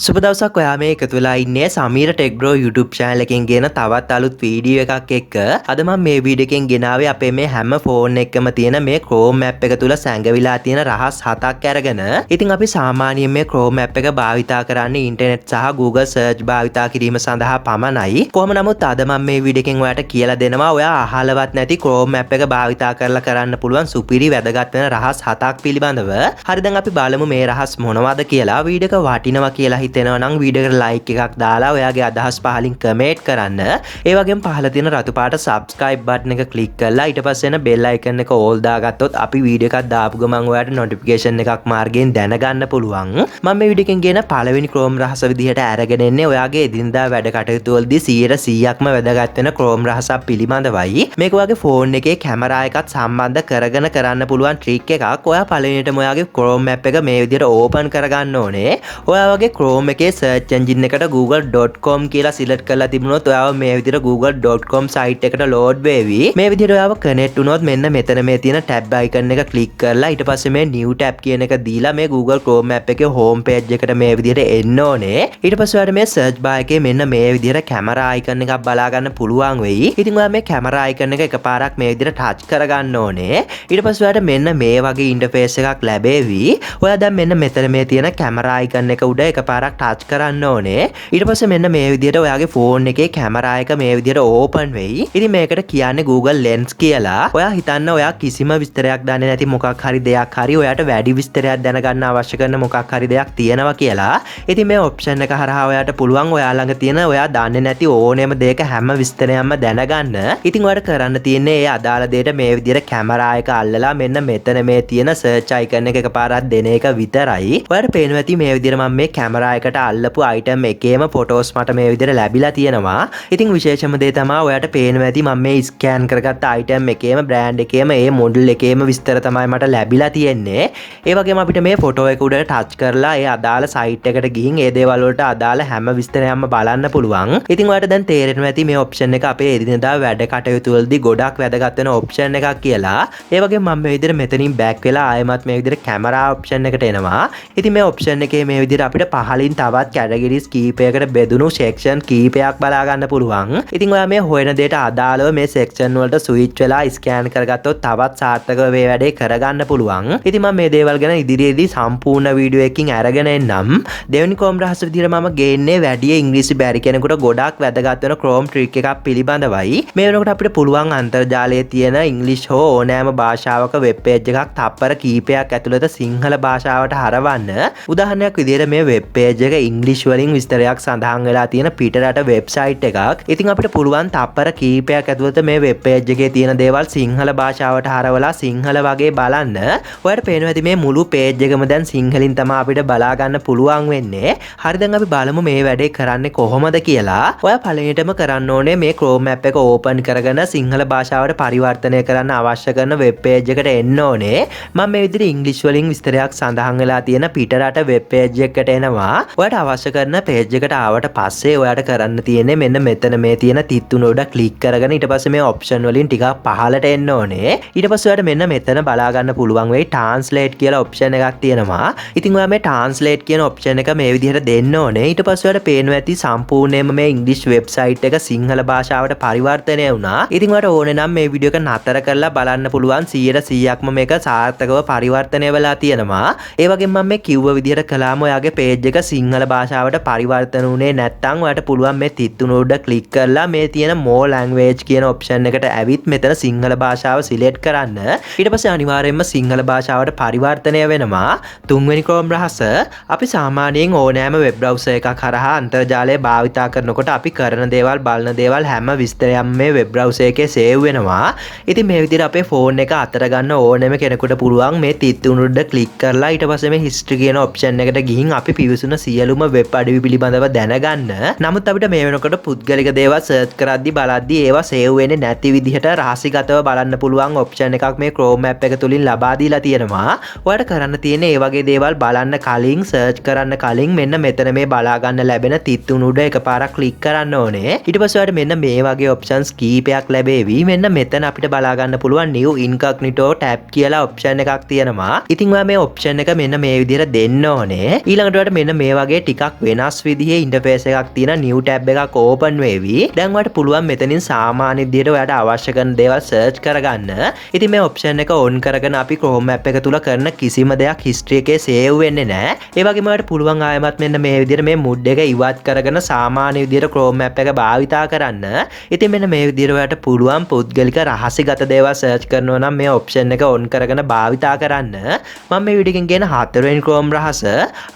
සුබ දවසක් ඔයා මේ එකතු වෙලා ඉන්නේ Sameera tech bro YouTube channel එකෙන් ගෙන තවත් අලුත් වීඩියෝ එකක් එක්ක. අද මම මේ වීඩියෝ එකෙන් ගෙනාවේ අපේ මේ හැම ෆෝන් එකකම තියෙන මේ Chrome app එක තුල සැඟවිලා තියෙන රහස් 7ක් අරගෙන. ඉතින් අපි සාමාන්‍යයෙන් මේ Chrome app එක භාවිතා කරන්නේ ඉන්ටර්නෙට් සහ Google search භාවිතා කිරීම සඳහා පමණයි. කොහොම නමුත් අද මම මේ වීඩියෝ එකෙන් ඔයාට කියලා දෙනවා ඔයා අහලවත් නැති Chrome app එක භාවිතා කරලා කරන්න පුළුවන් සුපිරි වැදගත් වෙන රහස් 7ක් පිළිබඳව. හරි දැන් අපි බලමු මේ රහස් මොනවද කියලා. වීඩියෝ එක වටිනවා කියලා හිතෙනවා නම් වීඩියෝ එකට ලයික් එකක් දාලා ඔයාගේ අදහස් පහලින් කමෙන්ට් කරන්න. ඒ වගේම පහළ තියෙන රතු පාට subscribe button එක ක්ලික් කරලා ඊට පස්සේ එන bell icon එක all දාගත්තොත් අපි වීඩියෝ එකක් දාපු ගමන් ඔයාට notification එකක් මාර්ගයෙන් දැනගන්න පුළුවන්. මම මේ වීඩියෝ එකෙන් ගෙන පළවෙනි Chrome රහස විදිහට අරගෙන එන්නේ ඔයාගේ එදිනදා වැඩ කටයුතු වලදී 100%ක්ම වැදගත් වෙන Chrome රහසක් පිළිබඳවයි. මේක ඔයාගේ ෆෝන් එකේ කැමරා එකත් සම්බන්ධ කරගෙන කරන්න පුළුවන් ට්‍රික් එකක්. ඔයා පළවෙනිටම ඔයාගේ Chrome app එක මේ විදිහට open කරගන්න ඕනේ. ඔයා වගේ Chrome එකේ search engine එකට google.com කියලා select කරලා තිබුණොත් ඔයාව මේ විදිහට google.com site එකට load වෙවි. මේ විදිහට ඔයාව connect වුණොත් මෙන්න මෙතන මේ තියෙන tab icon එක click කරලා ඊට පස්සේ මේ new tab කියන එක දීලා මේ Google Chrome app එකේ home page එකට මේ විදිහට එන්න ඕනේ. ඊට පස්සේ ඔයාලට මේ search bar එකේ මෙන්න මේ විදිහට camera icon එකක් බලා ගන්න පුළුවන් වෙයි. ඉතින් ඔයා මේ camera icon එක එකපාරක් මේ විදිහට touch කරගන්න ඕනේ. ඊට පස්සේ ඔයාලට මෙන්න මේ වගේ interface එකක් ලැබෙවි. ඔයා දැන් මෙන්න මෙතන මේ තියෙන camera icon එක උඩ එකපාරක් touch කරන්න ඕනේ. ඊට පස්සේ මෙන්න මේ විදිහට ඔයාගේ ෆෝන් එකේ කැමරා එක මේ විදිහට ඕපන් වෙයි. ඉතින් මේකට කියන්නේ Google Lens කියලා. ඔයා හිතන්න ඔයා කිසිම විස්තරයක් දන්නේ නැති මොකක් හරි දෙයක් හරි ඔයාට වැඩි විස්තරයක් දැනගන්න අවශ්‍ය කරන මොකක් හරි දෙයක් තියෙනවා කියලා. ඉතින් මේ ඔප්ෂන් එක හරහා ඔයාට පුළුවන් ඔයා ළඟ තියෙන ඔයා දන්නේ නැති ඕනෑම දෙයක හැම විස්තරයක්ම දැනගන්න. ඉතින් ඔයාට කරන්න තියෙන්නේ ඒ අදාළ දෙයට මේ විදිහට කැමරා එක අල්ලලා මෙන්න මෙතන මේ තියෙන search icon එක එකපාරක් දෙන එක විතරයි. ඔයාට පේනවා ඇති මේ විදිහට මම මේ කැමරා එකට අල්ලපු item එකේම photos මට මේ විදිහට ලැබිලා තියෙනවා. ඉතින් විශේෂම දේ තමයි ඔයාට පේනවා ඇති මම මේ scan කරගත්ත item එකේම brand එකේම ඒ model එකේම විස්තර තමයි මට ලැබිලා තියෙන්නේ. ඒ වගේම අපිට මේ photo එක උඩ touch කරලා ඒ අදාළ site එකට ගිහින් ඒ දේවල් වලට අදාළ හැම විස්තරයක්ම බලන්න පුළුවන්. ඉතින් ඔයාට දැන් තේරෙනවා ඇති මේ option එක අපේ එදිනෙදා වැඩ කටයුතු වලදී ගොඩක් වැදගත් වෙන option එකක් කියලා. ඒ වගේම මම මේ විදිහට මෙතනින් back වෙලා ආයෙමත් මේ විදිහට camera option එකට එනවා. ඉතින් මේ option එකේ මේ විදිහට අපිට පහලින් තවත් categories කීපයකට බෙදුණු section කීපයක් බලා ගන්න පුළුවන්. ඉතින් ඔයා මේ හොයන දෙයට අදාළව මේ section වලට switch වෙලා scan කරගත්තොත් තවත් සාර්ථකව මේ වැඩේ කරගන්න පුළුවන්. ඉතින් මම මේ දේවල් ගැන ඉදිරියේදී සම්පූර්ණ වීඩියෝ එකකින් අරගෙන එන්නම්. දෙවෙනි Chrome රහස විදිහට මම ගේන්නේ වැඩි ඉංග්‍රීසි බැරි කෙනෙකුට ගොඩක් වැදගත් වෙන Chrome trick එකක් පිළිබඳවයි. මේ වෙනකොට අපිට පුළුවන් අන්තර්ජාලයේ තියෙන ඉංග්‍රීසි හෝ ඕනෑම භාෂාවක වෙබ් page එකක් තප්පර කීපයක් ඇතුළත සිංහල භාෂාවට හරවන්න. උදාහරණයක් විදිහට මේ වෙබ් page එක ඉංග්‍රීසි වලින් විස්තරයක් සඳහන් වෙලා තියෙන පිටරට වෙබ්සයිට් එකක්. ඉතින් අපිට පුළුවන් තප්පර කීපයක් ඇතුළත මේ වෙබ් page එකේ තියෙන දේවල් සිංහල භාෂාවට හරවලා සිංහල වගේ බලන්න. ඔයාලට පේනවා ඇති මේ මුළු page එකම දැන් සිංහලින් තමයි අපිට බලා ගන්න පුළුවන් වෙන්නේ. හරි දැන් අපි බලමු මේ වැඩේ කරන්නේ කොහොමද කියලා. ඔයා පළවෙනිටම කරන්න ඕනේ මේ Chrome app එක open කරගෙන සිංහල භාෂාවට පරිවර්තනය කරන්න අවශ්‍ය කරන වෙබ් page එකට එන්න ඕනේ. මම මේ විදිහට ඉංග්‍රීසි වලින් විස්තරයක් සඳහන් වෙලා තියෙන පිටරට වෙබ් page එකට එනවා. ඔයාට අවශ්‍ය කරන page එකට ආවට පස්සේ ඔයාට කරන්න තියෙන්නේ මෙන්න මෙතන මේ තියෙන තිත්තුන උඩ ක්ලික් කරගෙන ඊට පස්සේ මේ option වලින් ටිකක් පහළට එන්න ඕනේ. ඊට පස්සේ ඔයාට මෙන්න මෙතන බලා ගන්න පුළුවන් වෙයි translate කියලා option එකක් තියෙනවා. ඉතින් ඔයා මේ translate කියන option එක මේ විදිහට දෙන්න ඕනේ. ඊට පස්සේ ඔයාට පේනවා ඇති සම්පූර්ණයෙන්ම මේ English website එක සිංහල භාෂාවට පරිවර්තනය වුණා. ඉතින් ඔයාට ඕනේ නම් මේ වීඩියෝ එක නතර කරලා බලන්න පුළුවන් 100%ක්ම මේක සාර්ථකව පරිවර්තනය වෙලා තියෙනවා. ඒ වගේම මම මේ කිව්ව විදිහට කළාම ඔයාගේ page එක සිංහල භාෂාවට පරිවර්තන වුණේ නැත්නම් ඔයාට පුළුවන් මේ තිත්තුන උඩ ක්ලික් කරලා මේ තියෙන more language කියන option එකට ඇවිත් මෙතන සිංහල භාෂාව select කරන්න. ඊට පස්සේ අනිවාර්යයෙන්ම සිංහල භාෂාවට පරිවර්තනය වෙනවා. තුන්වෙනි Chrome රහස අපි සාමාන්‍යයෙන් ඕනෑම web browser එකක් හරහා අන්තර්ජාලය භාවිතා කරනකොට අපි කරන දේවල් බලන දේවල් හැම විස්තරයක්ම මේ web browser එකේ save වෙනවා. ඉතින් මේ විදිහට අපේ phone එක අතර ගන්න ඕනෑම කෙනෙකුට පුළුවන් මේ තිත්තුන උඩ ක්ලික් කරලා ඊට පස්සේ මේ history කියන option එකට ගිහින් අපි පිවිසුන සියලුම වෙබ් අඩවි පිළිබඳව දැනගන්න. නමුත් අපිට මේ වෙනකොට පුද්ගලික දේවල් සර්ච් කරද්දී බලද්දී ඒවා සේව් වෙන්නේ නැති විදිහට රහසිගතව බලන්න පුළුවන් ඔප්ෂන් එකක් මේ Chrome app එක තුලින් ලබා දීලා තියෙනවා. ඔයාලට කරන්න තියෙන්නේ මේ වගේ දේවල් බලන්න කලින් සර්ච් කරන්න කලින් මෙන්න මෙතන මේ බලා ගන්න ලැබෙන තිත්තුන උඩ එකපාරක් ක්ලික් කරන්න ඕනේ. ඊට පස්සේ ඔයාලට මෙන්න මේ වගේ ඔප්ෂන්ස් කීපයක් ලැබෙවි. මෙන්න මෙතන අපිට බලා ගන්න පුළුවන් new incognito tab කියලා ඔප්ෂන් එකක් තියෙනවා. ඉතින් ඔයා මේ ඔප්ෂන් එක මෙන්න මේ විදිහට දෙන්න ඕනේ. ඊළඟට ඔයාලට මෙන්න මේ වගේ ටිකක් වෙනස් විදිහේ ඉන්ටර්ෆේස් එකක් තියෙන new tab එකක් open වෙවි. දැන් ඔයාලට පුළුවන් මෙතනින් සාමාන්‍ය විදිහට ඔයාලට අවශ්‍ය කරන දේවල් search කරගන්න. ඉතින් මේ option එක on කරගෙන අපි Chrome app එක තුල කරන කිසිම දෙයක් history එකේ save වෙන්නේ නැහැ. ඒ වගේම ඔයාලට පුළුවන් ආයෙමත් මෙන්න මේ විදිහට මේ mood එක ඉවත් කරගෙන සාමාන්‍ය විදිහට Chrome app එක භාවිතා කරන්න. ඉතින් මෙන්න මේ විදිහට ඔයාලට පුළුවන් පුද්ගලික රහසිගත දේවල් search කරනවා නම් මේ option එක on කරගෙන භාවිතා කරන්න. මම මේ වීඩියෝ එකෙන් කියන හතරවෙනි Chrome රහස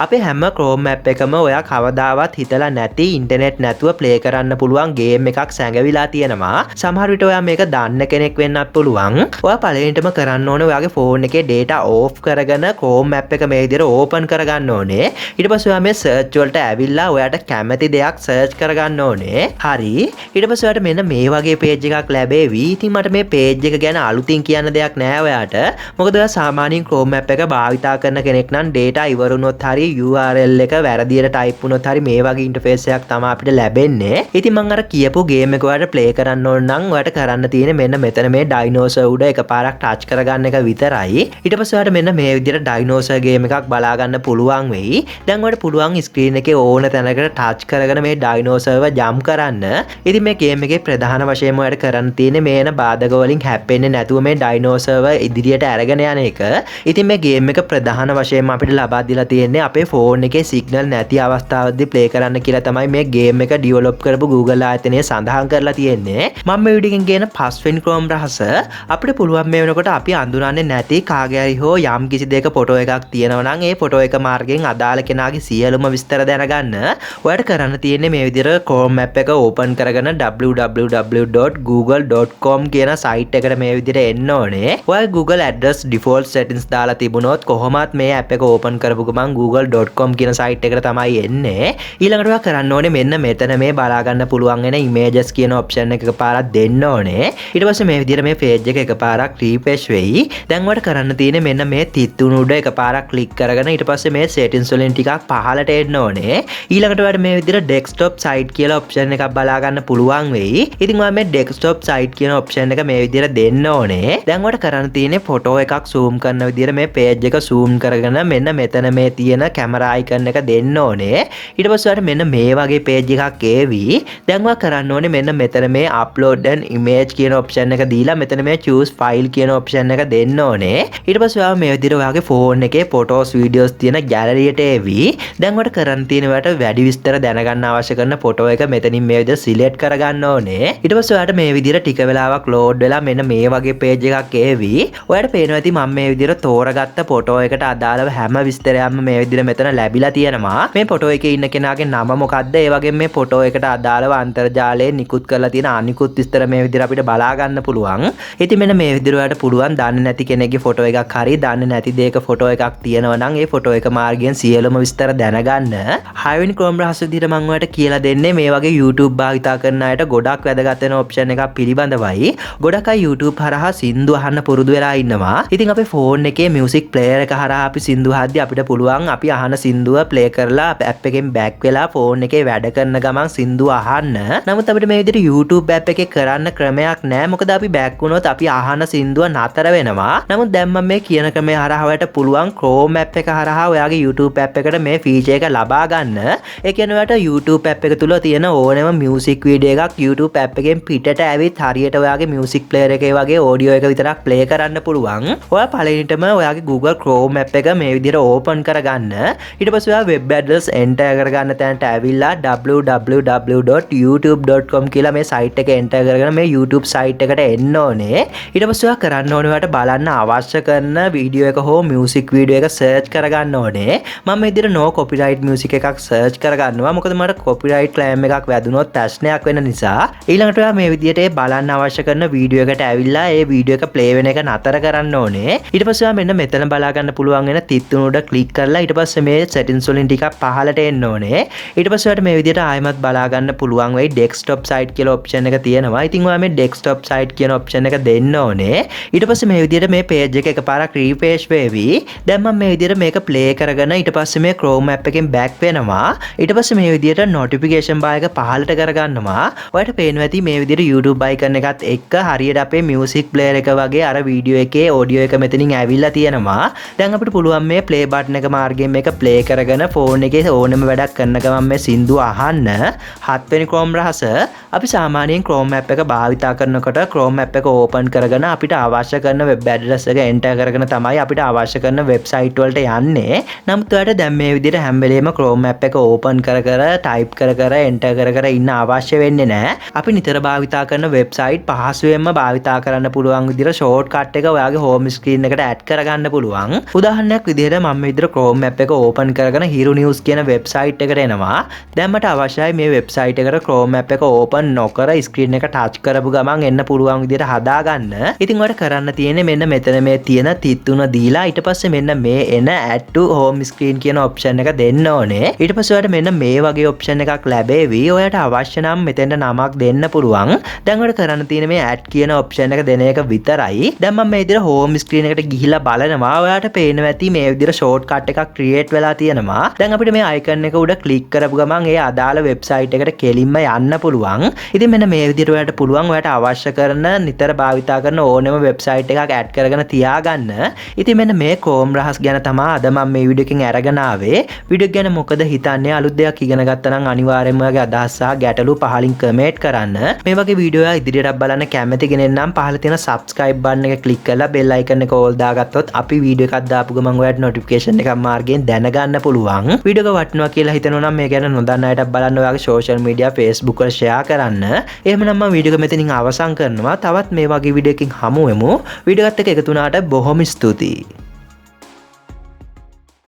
අපේ හැම Chrome app එකම ඔයා කවදාවත් හිතලා නැති ඉන්ටර්නෙට් නැතුව play කරන්න පුළුවන් game එකක් සැඟවිලා තියෙනවා. සමහර විට ඔයා මේක දන්න කෙනෙක් වෙන්නත් පුළුවන්. ඔයා පළවෙනිටම කරන්න ඕනේ ඔයාගේ phone එකේ data off කරගෙන Chrome app එක මේ විදිහට open කරගන්න ඕනේ. ඊට පස්සේ ඔයා මේ search වලට ඇවිල්ලා ඔයාට කැමති දෙයක් search කරගන්න ඕනේ. හරි. ඊට පස්සේ ඔයාට මෙන්න මේ වගේ page එකක් ලැබෙවි. ඉතින් මට මේ page එක ගැන අලුතින් කියන්න දෙයක් නෑ ඔයාට. මොකද ඔයා සාමාන්‍යයෙන් Chrome app එක භාවිතා කරන කෙනෙක් නම් data ඉවර වුණොත් හරි URL එක වැරදියට type වුණොත් හරි මේ වගේ interface එකක් තමයි අපිට ලැබෙන්නේ. ඉතින් මම අර කියපු game එක ඔයාලට play කරන්න ඕන නම් ඔයාලට කරන්න තියෙන්නේ මෙන්න මෙතන මේ dinosaur උඩ එකපාරක් touch කරගන්න එක විතරයි. ඊට පස්සේ ඔයාලට මෙන්න මේ විදිහට dinosaur game එකක් බලා ගන්න පුළුවන් වෙයි. දැන් ඔයාලට පුළුවන් screen එකේ ඕන තැනකට touch කරගෙන මේ dinosaurව jump කරන්න. ඉතින් මේ game එකේ ප්‍රධාන වශයෙන්ම ඔයාලට කරන්න තියෙන්නේ මේ එන බාධක වලින් හැප්පෙන්නේ නැතුව මේ dinosaurව ඉදිරියට අරගෙන යන එක. ඉතින් මේ game එක ප්‍රධාන වශයෙන්ම අපිට ලබා දීලා තියෙන්නේ අපේ phone එකේ signal නැති අවස්ථාවකදී play කරන්න කියලා තමයි මේ game එක develop කරපු Google ආයතනය සඳහන් කරලා තියෙන්නේ. මම මේ වීඩියෝ එකෙන් කියන 5 වෙනි Chrome රහස අපිට පුළුවන් මේ වෙනකොට අපි අඳුරන්නේ නැති කාගේ හරි හෝ යම් කිසි දෙයක ෆොටෝ එකක් තියෙනවා නම් ඒ ෆොටෝ එක මාර්ගයෙන් අදාළ කෙනාගේ සියලුම විස්තර දැනගන්න ඔයාලට කරන්න තියෙන්නේ මේ විදිහට Chrome app එක open කරගෙන www.google.com කියන site එකට මේ විදිහට එන්න ඕනේ. ඔයාගේ Google address default settings දාලා තිබුණොත් කොහොමත් මේ app එක open කරපු ගමන් google.com කියන site එකට තමයි එන්නේ. ඊළඟට ඔයා කරන්න ඕනේ මෙන්න මෙතන මේ බලා ගන්න පුළුවන් වෙන images කියන option එක එකපාරක් දෙන්න ඕනේ. ඊට පස්සේ මේ විදිහට මේ page එක එකපාරක් refresh වෙයි. දැන් ඔයාලට කරන්න තියෙන්නේ මෙන්න මේ තිත්තුණු උඩ එකපාරක් click කරගෙන ඊට පස්සේ මේ settings වලින් ටිකක් පහළට එන්න ඕනේ. ඊළඟට ඔයාලට මේ විදිහට desktop site කියලා option එකක් බලා ගන්න පුළුවන් වෙයි. ඉතින් ඔයා මේ desktop site කියන option එක මේ විදිහට දෙන්න ඕනේ. දැන් ඔයාලට කරන්න තියෙන්නේ photo එකක් zoom කරන විදිහට මේ page එක zoom කරගෙන මෙන්න මෙතන මේ තියෙන camera icon එක දෙන්න ඕනේ. ඊට පස්සේ ඔයාලට මෙන්න මේ වගේ page එකක් එවි. දැන් ඔයා කරන්න ඕනේ මෙන්න මෙතන මේ upload an image කියන option එක දීලා මෙතන මේ choose file කියන option එක දෙන්න ඕනේ. ඊට පස්සේ ඔයා මේ විදිහට ඔයාගේ phone එකේ photos videos තියෙන gallery එකට එවි. දැන් ඔයාලට කරන්න තියෙන ඔයාලට වැඩි විස්තර දැනගන්න අවශ්‍ය කරන photo එක මෙතනින් මේ විදිහට select කරගන්න ඕනේ. ඊට පස්සේ ඔයාලට මේ විදිහට ටික වෙලාවක් load වෙලා මෙන්න මේ වගේ page එකක් එවි. ඔයාලට පේනවා ඇති මම මේ විදිහට තෝරගත්ත photo එකට අදාළව හැම විස්තරයක්ම මේ විදිහට මෙතන ලැබිලා තියෙනවා. මේ photo එකේ ඉන්න කෙනාගේ නම මොකක්ද? ඒ වගේම මේ photo එකට අදාළව අන්තර්ජාලයෙන් නිකුත් කරලා තියෙන අනිකුත් විස්තර මේ විදිහට අපිට බලා ගන්න පුළුවන්. ඉතින් මෙන්න මේ විදිහට ඔයාලට පුළුවන් දන්නේ නැති කෙනෙක්ගේ photo එකක් හරි දන්නේ නැති දෙයක photo එකක් තියෙනවා නම් ඒ photo එක මාර්ගයෙන් සියලුම විස්තර දැනගන්න. 6 වෙනි Chrome රහස විදිහට මම ඔයාලට කියලා දෙන්නේ මේ වගේ YouTube භාවිතා කරන අයට ගොඩක් වැදගත් වෙන option එකක් පිළිබඳවයි. ගොඩක් අය YouTube හරහා සින්දු අහන්න පුරුදු වෙලා ඉන්නවා. ඉතින් අපේ phone එකේ music player එක හරහා අපි සින්දු අහද්දී අපිට පුළුවන් අපි අහන සින්දුව play කරලා app එකෙන් back වෙලා phone එකේ වැඩ කරන ගමන් සින්දුව අහන්න. නමුත් අපිට මේ විදිහට YouTube app එකේ කරන්න ක්‍රමයක් නැහැ. මොකද අපි back වුණොත් අපි අහන සින්දුව නතර වෙනවා. නමුත් දැන් මම මේ කියන ක්‍රමය හරහා ඔයාලට පුළුවන් Chrome app එක හරහා ඔයාගේ YouTube app එකට මේ feature එක ලබා ගන්න. ඒ කියන්නේ ඔයාලට YouTube app එක තුල තියෙන ඕනෑම music video එකක් YouTube app එකෙන් පිටට ඇවිත් හරියට ඔයාගේ music player එකේ වගේ audio එක විතරක් play කරන්න පුළුවන්. ඔයා පළවෙනිටම ඔයාගේ Google Chrome app එක මේ විදිහට open කරගන්න. ඊට පස්සේ ඔයා web address enter කරගන්න තැනට ඇවිල්ලා www.youtube.com කියලා මේ site එක enter කරගෙන මේ YouTube site එකට එන්න ඕනේ. ඊට පස්සේ ඔයා කරන්න ඕනේ ඔයාට බලන්න අවශ්‍ය කරන video එක හෝ music video එක search කරගන්න ඕනේ. මම මේ විදිහට no copyright music එකක් search කරගන්නවා. මොකද මට copyright claim එකක් වැදුනොත් ප්‍රශ්නයක් වෙන නිසා. ඊළඟට ඔයා මේ විදිහට බලන්න අවශ්‍ය කරන video එකට ඇවිල්ලා ඒ video එක play වෙන එක නතර කරන්න ඕනේ. ඊට පස්සේ ඔයා මෙන්න මෙතන බලා ගන්න පුළුවන් වෙන තිත්තුණු උඩ click කරලා ඊට පස්සේ මේ settings වලින් ටිකක් පහළට එන්න ඕනේ. ඊට පස්සේ ඔයාට මේ විදිහට ආයෙමත් බලා ගන්න පුළුවන් වෙයි desktop site කියලා option එක තියෙනවා. ඉතින් ඔයා මේ desktop site කියන option එක දෙන්න ඕනේ. ඊට පස්සේ මේ විදිහට මේ page එක එකපාරක් refresh වෙවි. දැන් මම මේ විදිහට මේක play කරගෙන ඊට පස්සේ මේ Chrome app එකෙන් back වෙනවා. තියෙනවා. ඊට පස්සේ මේ විදිහට notification bar එක පහළට කරගන්නවා. ඔයාලට පේනවා ඇති මේ විදිහට YouTube icon එකත් එක්ක හරියට අපේ music player එක වගේ අර වීඩියෝ එකේ audio එක මෙතනින් ඇවිල්ලා තියෙනවා. දැන් අපිට පුළුවන් මේ play button එක මාර්ගයෙන් මේක play කරගෙන phone එකේ ඕනම වැඩක් කරන ගමන් මේ සින්දුව අහන්න. 7 වෙනි Chrome රහස අපි සාමාන්‍යයෙන් Chrome app එක භාවිතා කරනකොට Chrome app එක open කරගෙන අපිට අවශ්‍ය කරන web address එක enter කරගෙන තමයි අපිට අවශ්‍ය කරන website වලට යන්නේ. නමුත් ඔයාලට දැන් මේ විදිහට හැම වෙලේම Chrome app එක open කර type කර enter කර ඉන්න අවශ්‍ය වෙන්නේ නැහැ. අපි නිතර භාවිතා කරන website පහසුවෙන්ම භාවිතා කරන්න පුළුවන් විදිහට shortcut එක ඔයාගේ home screen එකට add කරගන්න පුළුවන්. උදාහරණයක් විදිහට මම මේ විදිහට Chrome app එක open කරගෙන hiru news කියන website එකට එනවා. දැන් මට අවශ්‍යයි මේ website එකට Chrome app එක open නොකර screen එක touch කරපු ගමන් එන්න පුළුවන් විදිහට හදාගන්න. ඉතින් ඔයාලට කරන්න තියෙන්නේ මෙන්න මෙතන මේ තියෙන තිත් තුන දීලා ඊට පස්සේ මෙන්න මේ එන add to home screen කියන option එක දෙන්න ඕනේ. ඊට පස්සේ ඔයාලට මෙන්න මේ වගේ option එකක් ලැබෙවි. ඔයාලට අවශ්‍ය නම් මෙතෙන්ට නමක් දෙන්න පුළුවන්. දැන් ඔයාලට කරන්න තියෙන්නේ මේ add කියන option එක දෙන එක විතරයි. දැන් මම මේ විදිහට home screen එකට ගිහිලා බලනවා. ඔයාලට පේනවා ඇති මේ විදිහට shortcut එකක් create වෙලා තියෙනවා. දැන් අපිට මේ icon එක උඩ click කරපු ගමන් ඒ අදාළ website එකට කෙලින්ම යන්න පුළුවන්. ඉතින් මෙන්න මේ විදිහට ඔයාලට පුළුවන් ඔයාලට අවශ්‍ය කරන නිතර භාවිතා කරන ඕනෙම website එකක් add කරගෙන තියාගන්න. ඉතින් මෙන්න මේ Chrome රහස් ගැන තමයි අද මම මේ වීඩියෝ එකෙන් අරගෙන ආවේ. වීඩියෝ ගැන මොකද හිතන්නේ? අලුත් දෙයක් ඉගෙන ගත්තා නම් අනිවාර්යයෙන්ම ඔයාගේ අදහස් සහ ගැටලු පහලින් කමෙන්ට් කරන්න. මේ වගේ වීඩියෝ ඉදිරියට බලන්න කැමති කෙනෙක් නම් පහළ තියෙන subscribe button එක click කරලා bell icon එක all දාගත්තොත් අපි වීඩියෝ එකක් දාපු ගමන් ඔයාලට notification එකක් මාර්ගයෙන් දැනගන්න පුළුවන්. වීඩියෝ එක වටිනවා කියලා හිතනවා නම් මේ ගැන නොදන්න අයට බලන්න ඔයාගේ social media Facebook වල share කරන්න. එහෙමනම් මම වීඩියෝ එක මෙතනින් අවසන් කරනවා. තවත් මේ වගේ වීඩියෝ එකකින් හමු වෙමු. වීඩියෝ එකත් එක්ක එකතු වුණාට බොහොම ස්තුතියි.